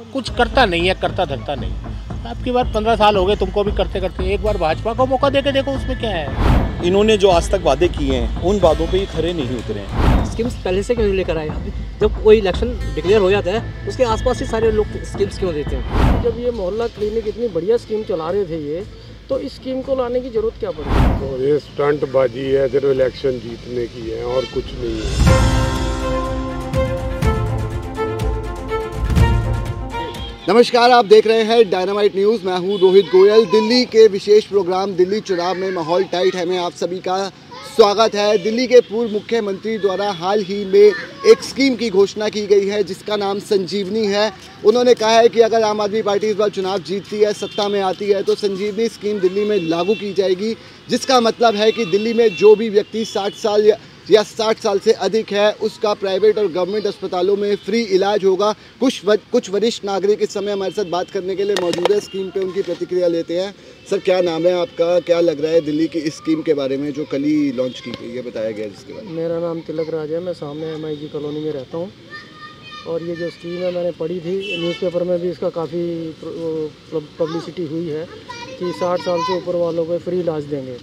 कुछ करता नहीं है, करता धरता नहीं। आपकी बार 15 साल हो गए तुमको भी करते करते, एक बार भाजपा को मौका देके देखो उसमें क्या है। इन्होंने जो आज तक वादे किए हैं उन वादों पे ही खरे नहीं उतरे हैं। स्कीम्स पहले से क्यों नहीं लेकर आए? अभी जब कोई इलेक्शन डिक्लेयर हो जाता है उसके आसपास ही सारे लोग स्कीम्स क्यों देते हैं? जब ये मोहल्ला क्लिनिक इतनी बढ़िया स्कीम चला रहे थे ये, तो इस स्कीम को लाने की जरूरत क्या पड़ी? तो ये स्टंट बाजी है, सिर्फ इलेक्शन जीतने की है और कुछ नहीं है। नमस्कार, आप देख रहे हैं डायनामाइट न्यूज़। मैं हूं रोहित गोयल। दिल्ली के विशेष प्रोग्राम दिल्ली चुनाव में माहौल टाइट है में आप सभी का स्वागत है। दिल्ली के पूर्व मुख्यमंत्री द्वारा हाल ही में एक स्कीम की घोषणा की गई है जिसका नाम संजीवनी है। उन्होंने कहा है कि अगर आम आदमी पार्टी इस बार चुनाव जीतती है, सत्ता में आती है, तो संजीवनी स्कीम दिल्ली में लागू की जाएगी, जिसका मतलब है कि दिल्ली में जो भी व्यक्ति 60 साल या 60 साल से अधिक है उसका प्राइवेट और गवर्नमेंट अस्पतालों में फ्री इलाज होगा। कुछ वरिष्ठ नागरिक इस समय हमारे साथ बात करने के लिए मौजूद है। स्कीम पे उनकी प्रतिक्रिया लेते हैं। सर, क्या नाम है आपका? क्या लग रहा है दिल्ली की इस स्कीम के बारे में जो कल ही लॉन्च की गई है, बताया गया जिसके बारे में? मेरा नाम तिलक राज है, मैं सामने MIG कॉलोनी में रहता हूँ। और ये जो स्कीम है मैंने पढ़ी थी, न्यूज़पेपर में भी इसका काफ़ी पब्लिसिटी हुई है कि 60 साल से ऊपर वालों को फ्री इलाज देंगे।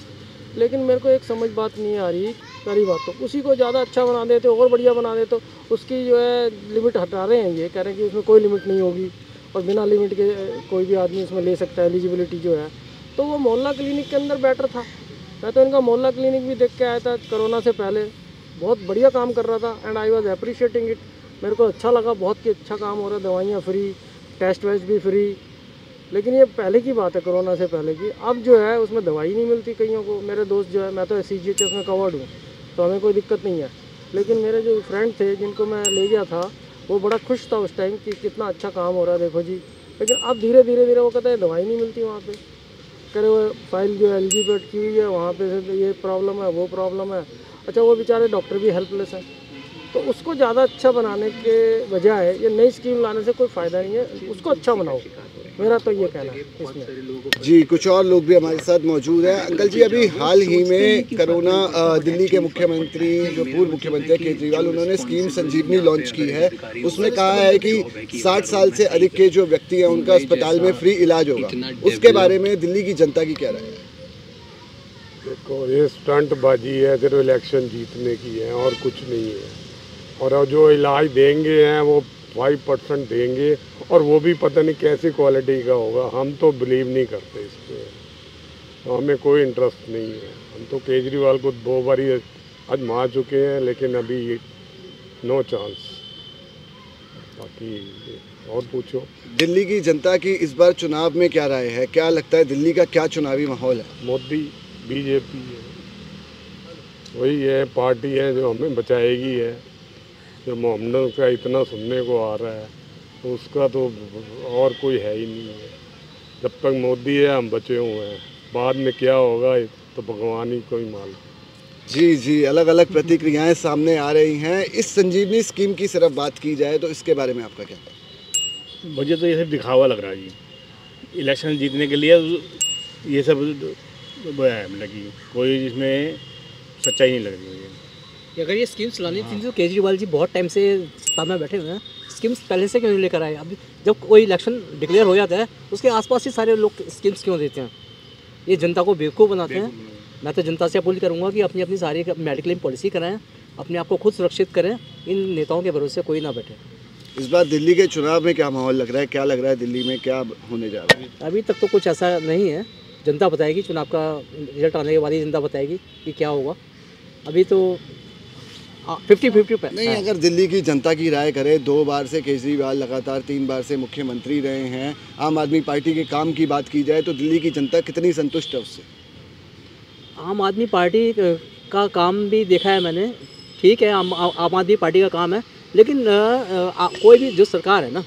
लेकिन मेरे को एक समझ बात नहीं आ रही। पहली बात तो उसी को ज़्यादा अच्छा बना देते, और बढ़िया बना देते, तो उसकी जो है लिमिट हटा रहे हैं। ये कह रहे हैं कि उसमें कोई लिमिट नहीं होगी और बिना लिमिट के कोई भी आदमी इसमें ले सकता है, एलिजिबिलिटी जो है। तो वो मोहल्ला क्लिनिक के अंदर बेटर था। मैं तो इनका मोहल्ला क्लिनिक भी देख के आया था कोरोना से पहले, बहुत बढ़िया काम कर रहा था and I was appreciating it. मेरे को अच्छा लगा, बहुत ही अच्छा काम हो रहा है। दवाइयाँ फ्री, टेस्ट वेस्ट भी फ्री। लेकिन ये पहले की बात है, कोरोना से पहले की। अब जो है उसमें दवाई नहीं मिलती कईयों को। मेरे दोस्त जो है, मैं तो CGHS में कवर्ड हूँ तो हमें कोई दिक्कत नहीं है। लेकिन मेरे जो फ्रेंड थे जिनको मैं ले गया था, वो बड़ा खुश था उस टाइम कि कितना अच्छा काम हो रहा है, देखो जी। लेकिन अब धीरे धीरे वो कहते हैं दवाई नहीं मिलती वहाँ पे। कह रहे वो फाइल जो LG पे अटकी हुई है, वहाँ पे से ये प्रॉब्लम है, वो प्रॉब्लम है। अच्छा, वो बेचारे डॉक्टर भी हेल्पलेस हैं। तो उसको ज़्यादा अच्छा बनाने के बजाय ये नई स्कीम लाने से कोई फ़ायदा नहीं है। उसको अच्छा बनाओ, मेरा तो ये कहना है इसमें। जी, कुछ और लोग भी हमारे साथ मौजूद हैं। अंकल जी, अभी हाल ही में कोरोना दिल्ली के मुख्यमंत्री, जो पूर्व मुख्यमंत्री केजरीवाल, उन्होंने स्कीम संजीवनी लॉन्च की है। उसमें कहा है कि 60 साल से अधिक के जो व्यक्ति हैं उनका अस्पताल में फ्री इलाज होगा। उसके बारे में दिल्ली की जनता की क्या राय है? देखो, ये स्टंट बाजी है, सिर्फ इलेक्शन जीतने की है और कुछ नहीं है। और जो इलाज देंगे हैं वो 5% देंगे, और वो भी पता नहीं कैसी क्वालिटी का होगा। हम तो बिलीव नहीं करते इस पर, तो हमें कोई इंटरेस्ट नहीं है। हम तो केजरीवाल को 2 बार ही आजमा चुके हैं, लेकिन अभी नो चांस। बाकी और पूछो। दिल्ली की जनता की इस बार चुनाव में क्या राय है? क्या लगता है दिल्ली का क्या चुनावी माहौल है? मोदी, BJP है, वही है पार्टी है जो हमें बचाएगी है। जो मोहम्मद का इतना सुनने को आ रहा है तो उसका तो और कोई है ही नहीं है। जब तक मोदी है हम बचे हुए हैं, बाद में क्या होगा तो भगवान ही कोई मालूम। जी, अलग अलग प्रतिक्रियाएं सामने आ रही हैं। इस संजीवनी स्कीम की सिर्फ बात की जाए तो इसके बारे में आपका क्या है? मुझे तो ये सब दिखावा लग रहा है जी। इलेक्शन जीतने के लिए ये सब मतलब कि कोई इसमें सच्चाई नहीं लग रही है। अगर ये स्कीम्स लानी थी तो केजरीवाल जी बहुत टाइम से सत्ता में बैठे हुए हैं। स्कीम्स पहले से क्यों नहीं लेकर आए? अभी जब कोई इलेक्शन डिक्लेयर हो जाता है उसके आसपास ही सारे लोग स्कीम्स क्यों देते हैं? ये जनता को बेवकूफ़ बनाते हैं। मैं तो जनता से अपील करूंगा कि अपनी अपनी सारी मेडिकल क्लेम पॉलिसी कराएं, अपने आप को खुद सुरक्षित करें। इन नेताओं के भरोसे कोई ना बैठे। इस बार दिल्ली के चुनाव में क्या माहौल लग रहा है? क्या लग रहा है दिल्ली में क्या होने जा रहा है? अभी तक तो कुछ ऐसा नहीं है। जनता बताएगी, चुनाव का रिजल्ट आने के बाद ही जनता बताएगी कि क्या होगा। अभी तो 50-50 पे नहीं। अगर दिल्ली की जनता की राय करें, 2 बार से केजरीवाल लगातार 3 बार से मुख्यमंत्री रहे हैं, आम आदमी पार्टी के काम की बात की जाए तो दिल्ली की जनता कितनी संतुष्ट है उससे? आम आदमी पार्टी का काम भी देखा है मैंने, ठीक है, आम आदमी पार्टी का काम है। लेकिन कोई भी जो सरकार है ना,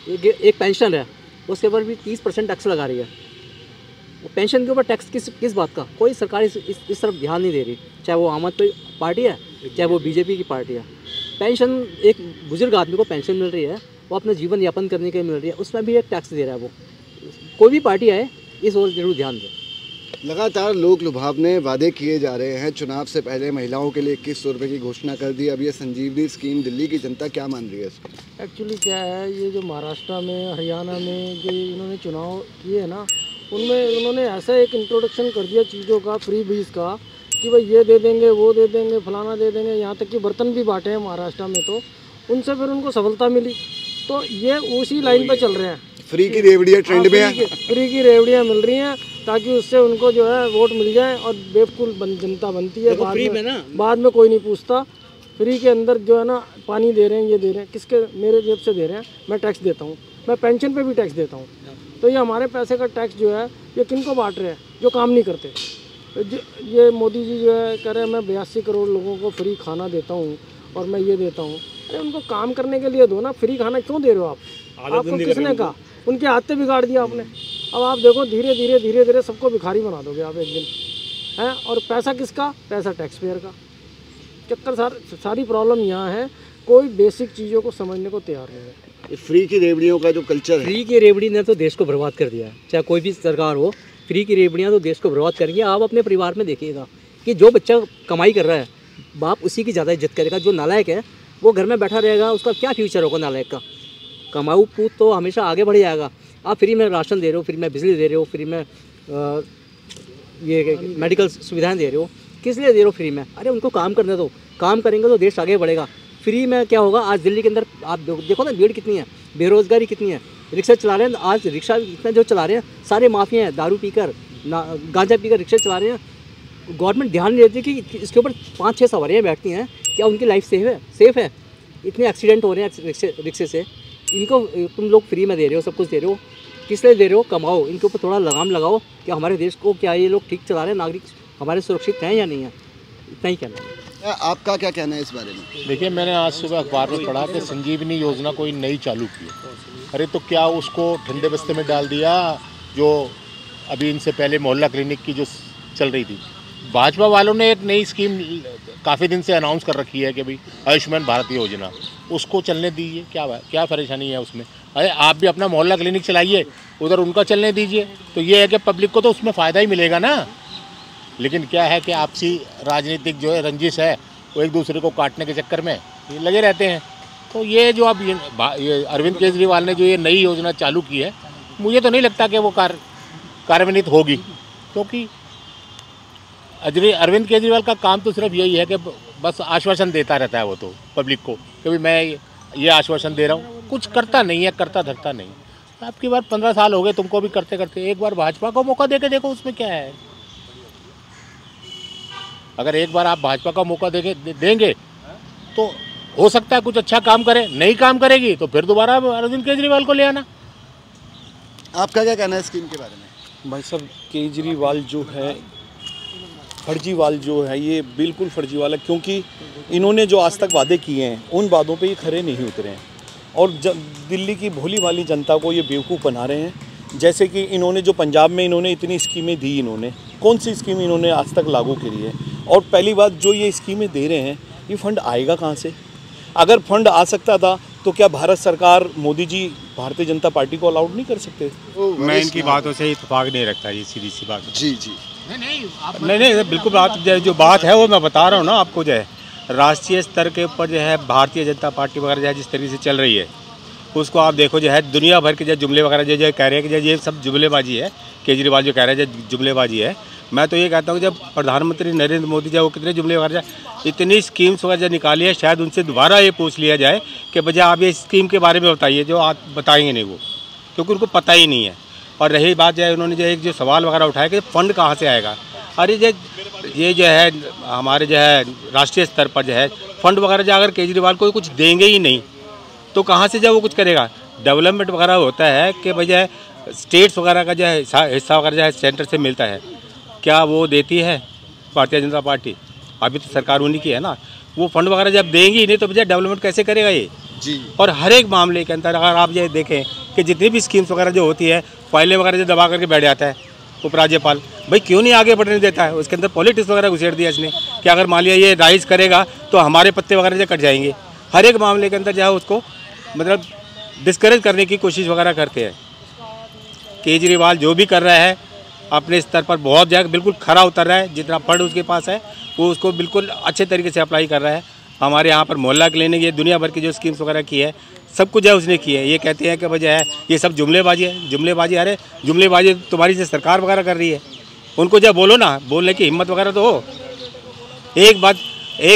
एक पेंशन है उसके ऊपर भी 30% टैक्स लगा रही है। वो पेंशन के ऊपर टैक्स किस बात का? कोई सरकार इस तरफ ध्यान नहीं दे रही, चाहे वो आम आदमी पार्टी है चाहे वो BJP की पार्टी है। पेंशन, एक बुजुर्ग आदमी को पेंशन मिल रही है, वो अपना जीवन यापन करने के लिए मिल रही है, उसमें भी एक टैक्स दे रहा है वो। कोई भी पार्टी आए इस ओर जरूर ध्यान दे। लगातार लोक लुभावने वादे किए जा रहे हैं। चुनाव से पहले महिलाओं के लिए 2100 रुपये की घोषणा कर दी। अब ये संजीवनी स्कीम दिल्ली की जनता क्या मान रही है इसको? एक्चुअली क्या है, ये जो महाराष्ट्र में, हरियाणा में जो इन्होंने चुनाव किए हैं ना, उनमें उन्होंने ऐसा एक इंट्रोडक्शन कर दिया चीज़ों का, फ्री बीज का, कि भाई ये दे देंगे, वो दे देंगे, फलाना दे देंगे, यहाँ तक कि बर्तन भी बांटे हैं महाराष्ट्र में। तो उनसे फिर उनको सफलता मिली, तो ये उसी लाइन पर चल रहे हैं। फ्री की रेवड़ियाँ ट्रेंड में है, फ्री की रेवड़ियाँ मिल रही हैं ताकि उससे उनको जो है वोट मिल जाए और बेवकूफ़ जनता बनती है। बाद में कोई नहीं पूछता। फ्री के अंदर जो है ना, पानी दे रहे हैं, ये दे रहे हैं, किसके, मेरे जेब से दे रहे हैं, मैं टैक्स देता हूँ, मैं पेंशन पे भी टैक्स देता हूँ। तो ये हमारे पैसे का टैक्स जो है ये किनको बांट रहे हैं? जो काम नहीं करते। ये मोदी जी जो है कह रहे हैं मैं 82 करोड़ लोगों को फ्री खाना देता हूँ और मैं ये देता हूँ। अरे उनको काम करने के लिए दो ना, फ्री खाना क्यों दे रहे हो आप? आपको किसने कहा? उनके हाथ बिगाड़ दिया आपने। अब आप देखो धीरे धीरे सबको भिखारी बना दोगे आप एक दिन, हैं? और पैसा किसका? पैसा टैक्स पेयर का। चक्कर सारी प्रॉब्लम यहाँ है, कोई बेसिक चीज़ों को समझने को तैयार नहीं है। फ्री की रेवड़ियों का जो कल्चर है, फ्री की रेवड़ी ने तो देश को बर्बाद कर दिया है। चाहे कोई भी सरकार हो, फ्री की रेवड़ियाँ तो देश को बर्बाद करेंगी। आप अपने परिवार में देखिएगा कि जो बच्चा कमाई कर रहा है, बाप उसी की ज़्यादा इज्जत करेगा। जो नालायक है वो घर में बैठा रहेगा, उसका क्या फ्यूचर होगा नालायक का? कमाऊ पूत तो हमेशा आगे बढ़ जाएगा। आप फ्री में राशन दे रहे हो, फ्री में बिजली दे रहे हो, फ्री में ये मेडिकल सुविधाएं दे रहे हो, किस लिए दे रहे हो फ्री में? अरे उनको काम करने दो, काम करेंगे तो देश आगे बढ़ेगा। फ्री में क्या होगा? आज दिल्ली के अंदर आप देखो ना, भीड़ कितनी है, बेरोजगारी कितनी है। रिक्शा चला रहे हैं, आज रिक्शा इतना जो चला रहे हैं सारे माफिया हैं, दारू पीकर, गांजा पीकर रिक्शा चला रहे हैं। गवर्नमेंट ध्यान नहीं देती कि इसके ऊपर 5-6 सवारियाँ बैठती हैं, क्या उनकी लाइफ सेफ है? इतने एक्सीडेंट हो रहे हैं रिक्शे से। इनको तुम लोग फ्री में दे रहे हो, सब कुछ दे रहे हो, किस लिए दे रहे हो? कमाओ। इनके ऊपर थोड़ा लगाम लगाओ कि हमारे देश को क्या ये लोग ठीक चला रहे हैं, नागरिक हमारे सुरक्षित हैं या नहीं है। इतना ही कहना है। आपका क्या कहना है इस बारे में? देखिए, मैंने आज सुबह अखबार में पढ़ा कि संजीवनी योजना कोई नई चालू की। अरे तो क्या उसको ठंडे बस्ते में डाल दिया जो अभी इनसे पहले मोहल्ला क्लिनिक की जो चल रही थी? भाजपा वालों ने एक नई स्कीम काफ़ी दिन से अनाउंस कर रखी है कि भाई आयुष्मान भारत योजना, उसको चलने दीजिए। क्या परेशानी है उसमें? अरे आप भी अपना मोहल्ला क्लिनिक चलाइए, उधर उनका चलने दीजिए। तो ये है कि पब्लिक को तो उसमें फ़ायदा ही मिलेगा ना। लेकिन क्या है कि आपसी राजनीतिक जो है रंजिश है, वो एक दूसरे को काटने के चक्कर में ये लगे रहते हैं। तो ये जो अब ये अरविंद केजरीवाल ने जो ये नई योजना चालू की है, मुझे तो नहीं लगता कि वो कार्यान्वित होगी, क्योंकि अरविंद केजरीवाल का काम तो सिर्फ यही है कि बस आश्वासन देता रहता है वो तो पब्लिक को कि भाई मैं ये आश्वासन दे रहा हूँ, कुछ करता नहीं है, करता धरता नहीं। आपकी बार 15 साल हो गए तुमको भी करते करते, एक बार भाजपा को मौका दे के देखो, उसमें क्या है। अगर एक बार आप भाजपा का मौका देंगे तो हो सकता है कुछ अच्छा काम करे। नहीं काम करेगी तो फिर दोबारा अरविंद केजरीवाल को ले आना। आपका क्या कहना है स्कीम के बारे में? भाई साहब, केजरीवाल जो है, फर्जीवाल जो है, ये बिल्कुल फर्जीवाल है, क्योंकि इन्होंने जो आज तक वादे किए हैं उन वादों पे ये खरे नहीं उतरे हैं और दिल्ली की भोली भाली जनता को ये बेवकूफ़ बना रहे हैं। जैसे कि इन्होंने जो पंजाब में इन्होंने इतनी स्कीमें दी, इन्होंने कौन सी स्कीम इन्होंने आज तक लागू करी है? और पहली बात, जो ये स्कीमें दे रहे हैं ये फ़ंड आएगा कहाँ से? अगर फंड आ सकता था तो क्या भारत सरकार, मोदी जी भारतीय जनता पार्टी को अलाउड नहीं कर सकते? मैं इनकी बातों से इत्तेफाक नहीं रखता, ये सीधी सी बात। जी नहीं, बिल्कुल बात जो बात है वो मैं बता रहा हूँ ना आपको। जो है राष्ट्रीय स्तर के ऊपर जो है भारतीय जनता पार्टी वगैरह जो है जिस तरीके से चल रही है, उसको आप देखो जो है दुनिया भर के जो जुमले वगैरह जो कह रहे हैं कि ये सब जुमलेबाजी है। केजरीवाल जो कह रहे हैं जो जुमलेबाजी है, मैं तो ये कहता हूँ जब प्रधानमंत्री नरेंद्र मोदी जो वो कितने जुमले वगैरह इतनी स्कीम्स वगैरह निकाली है, शायद उनसे दोबारा ये पूछ लिया जाए कि भैया आप ये स्कीम के बारे में बताइए, जो आप बताएंगे नहीं वो, क्योंकि उनको पता ही नहीं है। और रही बात जो है, उन्होंने जो एक जो सवाल वगैरह उठाया कि फ़ंड कहाँ से आएगा। अरे ये जो है हमारे जो है राष्ट्रीय स्तर पर जो है फ़ंड वगैरह जो अगर केजरीवाल को कुछ देंगे ही नहीं तो कहाँ से जब वो कुछ करेगा? डेवलपमेंट वगैरह होता है कि भैया स्टेट्स वगैरह का जो है हिस्सा वगैरह जो है सेंटर से मिलता है, क्या वो देती है भारतीय जनता पार्टी? अभी तो सरकार उन्हीं की है ना। वो फंड वगैरह जब देंगी नहीं तो भैया डेवलपमेंट कैसे करेगा ये जी? और हर एक मामले के अंदर अगर आप ये देखें कि जितनी भी स्कीम्स वगैरह जो होती है, फाइलें वगैरह जो दबा करके बैठ जाता है उपराज्यपाल, भाई क्यों नहीं आगे बढ़ने देता है? उसके अंदर पॉलिटिक्स वगैरह घुसेड़ दिया इसने कि अगर मान लिया ये राइज करेगा तो हमारे पत्ते वगैरह जो कट जाएंगे। हर एक मामले के अंदर जो है उसको मतलब डिस्करेज करने की कोशिश वगैरह करते हैं। केजरीवाल जो भी कर रहा है अपने स्तर पर बहुत जगह बिल्कुल खरा उतर रहा है। जितना फंड उसके पास है वो उसको बिल्कुल अच्छे तरीके से अप्लाई कर रहा है। हमारे यहाँ पर मोहल्ला क्लिनिक, ये दुनिया भर की जो स्कीम्स वगैरह की है, सब कुछ है उसने की है। ये कहते हैं कि वजह है ये सब जुमलेबाजी है, जुमलेबाजी। अरे जुमलेबाजी तुम्हारी जो सरकार वगैरह कर रही है, उनको जब बोलो ना, बोलने की हिम्मत वगैरह तो हो। एक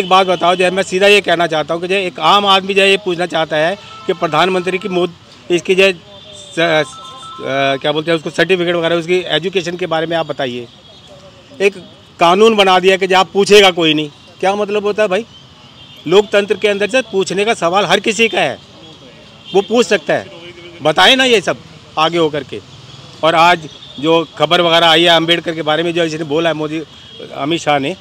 बात बताओ, जो है मैं सीधा ये कहना चाहता हूँ कि जो एक आम आदमी जो है ये पूछना चाहता है कि प्रधानमंत्री की इसकी जो क्या बोलते हैं उसको सर्टिफिकेट वगैरह, उसकी एजुकेशन के बारे में आप बताइए। एक कानून बना दिया कि जब आप पूछेगा कोई नहीं, क्या मतलब होता है भाई? लोकतंत्र के अंदर से पूछने का सवाल हर किसी का है, वो पूछ सकता है। बताए ना ये सब आगे होकर के। और आज जो खबर वगैरह आई है अम्बेडकर के बारे में जो इसने बोला है मोदी अमित शाह ने,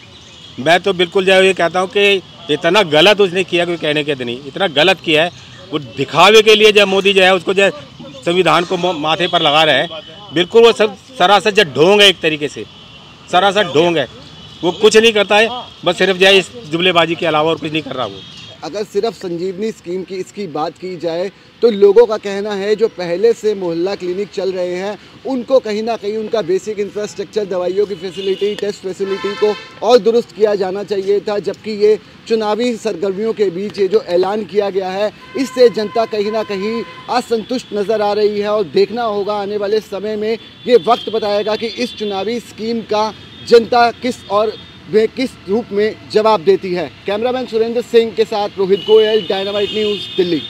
मैं तो बिल्कुल जो ये कहता हूँ कि इतना गलत उसने किया, कोई कहने के नहीं, इतना गलत किया है। वो दिखावे के लिए जब मोदी जो है उसको जो संविधान को माथे पर लगा रहा है, बिल्कुल वो सब सरासर जो ढोंग है, एक तरीके से सरासर ढोंग है। वो कुछ नहीं करता है, बस सिर्फ जो है इस जुमलेबाजी के अलावा और कुछ नहीं कर रहा वो। अगर सिर्फ संजीवनी स्कीम की इसकी बात की जाए तो लोगों का कहना है जो पहले से मोहल्ला क्लिनिक चल रहे हैं उनको कहीं ना कहीं उनका बेसिक इंफ्रास्ट्रक्चर, दवाइयों की फैसिलिटी, टेस्ट फैसिलिटी को और दुरुस्त किया जाना चाहिए था। जबकि ये चुनावी सरगर्मियों के बीच ये जो ऐलान किया गया है, इससे जनता कहीं ना कहीं असंतुष्ट नज़र आ रही है। और देखना होगा आने वाले समय में, ये वक्त बताएगा कि इस चुनावी स्कीम का जनता किस रूप में जवाब देती है। कैमरामैन सुरेंद्र सिंह के साथ रोहित गोयल, डायनामाइट न्यूज़, दिल्ली।